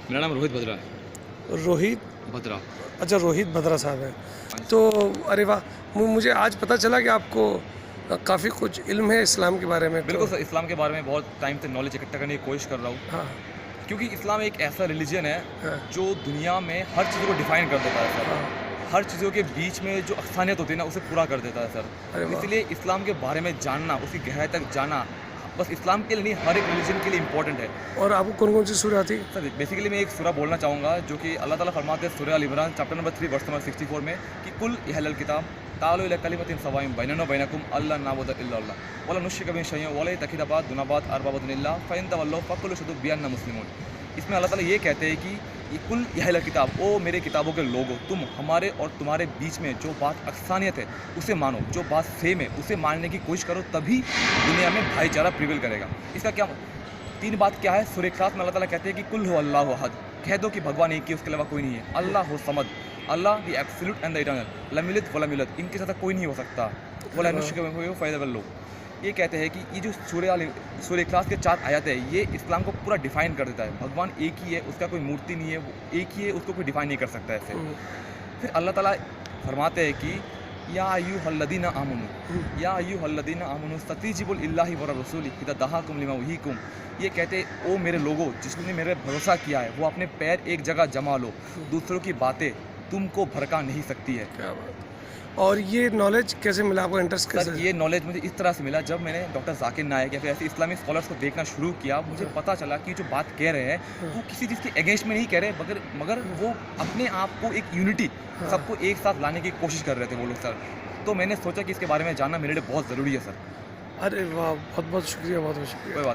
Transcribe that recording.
मेरा नाम रोहित बत्रा है। रोहित, बत्रा। अच्छा रोहित बत्रा साहब है। हाँ जी। तो अरे वाह, मुझे आज पता चला कि आपको काफ़ी कुछ इल्म है इस्लाम के बारे में। बिल्कुल तो सर, इस्लाम के बारे में बहुत टाइम से नॉलेज इकट्ठा करने की कोशिश कर रहा हूँ, हाँ क्योंकि इस्लाम एक ऐसा रिलीजन है हाँ जो दुनिया में हर चीज़ को डिफाइन कर देता है सर। हाँ। हर चीज़ों के बीच में जो अक्सानियत होती है ना, उसे पूरा कर देता है अरे सर। वाह। इसलिए इस्लाम के बारे में जानना, उसकी गहराई तक जाना, बस इस्लाम के लिए नहीं, हर एक रिलीजन के लिए इम्पोर्टेंट है। और आपको कौन कौन सी सूरत आती? सर बेसिकली मैं एक सूरा बोलना चाहूँगा जो कि अल्लाह ताला फरमाते हैं सूरह अल इमरान चैप्टर नंबर 3 वर्स नंबर 64 में कि कुल यहल किताब तालो इला कलिमतिन सवाइम बैनना व बैनकुम अल्ला नाबुद इल्ला अल्लाह वला नुश्रिक बिही शैय्यन वला तखिदबात दुनाबात अरबाबतुन इल्ला फ़इन तवल्लौ फ़कुलु शहदू बिअन्ना मुस्लिमून। इसमें अल्लाह ताला ये कहते हैं कि ये कुल यहल किताब, ओ मेरे किताबों के लोगो, तुम हमारे और तुम्हारे बीच में जो बात अक्सानियत है उसे मानो, जो बात सेम है उसे मानने की कोशिश करो, तभी दुनिया में भाईचारा प्रिवेल करेगा। इसका क्या तीन बात क्या है? सूरह इखलास में अल्लाह ताला कहते हैं कि कुल हो अल्लाहु अहद, कह दो कि भगवान एक ही, उसके अलावा कोई नहीं है। अल्लाह हो समद, अल्लाह the absolute and the eternal, लम यलिद व लम यूलद, इनके साथ कोई नहीं हो सकता। वला नुश्रिक बिही फ़यदल लो। ये कहते हैं कि ये जो सूरह इखलास के 4 आयत है, ये इस्लाम को पूरा डिफाइन कर देता है। भगवान एक ही है, उसका कोई मूर्ति नहीं है, वो एक ही है, उसको कोई डिफाइन नहीं कर सकता ऐसे। फिर अल्लाह ताला फरमाते हैं कि या अय्युहल्लज़ीना आमनू, या अय्युहल्लज़ीना आमनू इस्तजीबू लिल्लाहि व रसूलिही इज़ा दआकुम लिमा युहयिकुम। ये कहते हैं ओ मेरे लोगों, जिसने मेरे भरोसा किया है, वो अपने पैर एक जगह जमा लो, दूसरों की बातें तुमको भड़का नहीं सकती है। क्या बात। और ये नॉलेज कैसे मिला आपको, इंटरेस्ट सर कैसे? ये नॉलेज मुझे इस तरह से मिला, जब मैंने डॉक्टर जाकिर नायक या फिर ऐसे इस्लामिक स्कॉलर्स को देखना शुरू किया, मुझे पता चला कि जो बात कह रहे हैं वो किसी चीज़ के अगेंस्ट में नहीं कह रहे, मगर वो अपने आप को एक यूनिटी, सबको एक साथ लाने की कोशिश कर रहे थे वो लोग सर। तो मैंने सोचा कि इसके बारे में जानना मेरे लिए बहुत ज़रूरी है सर। अरे वाह, बहुत बहुत शुक्रिया, बहुत बहुत शुक्रिया। कोई बात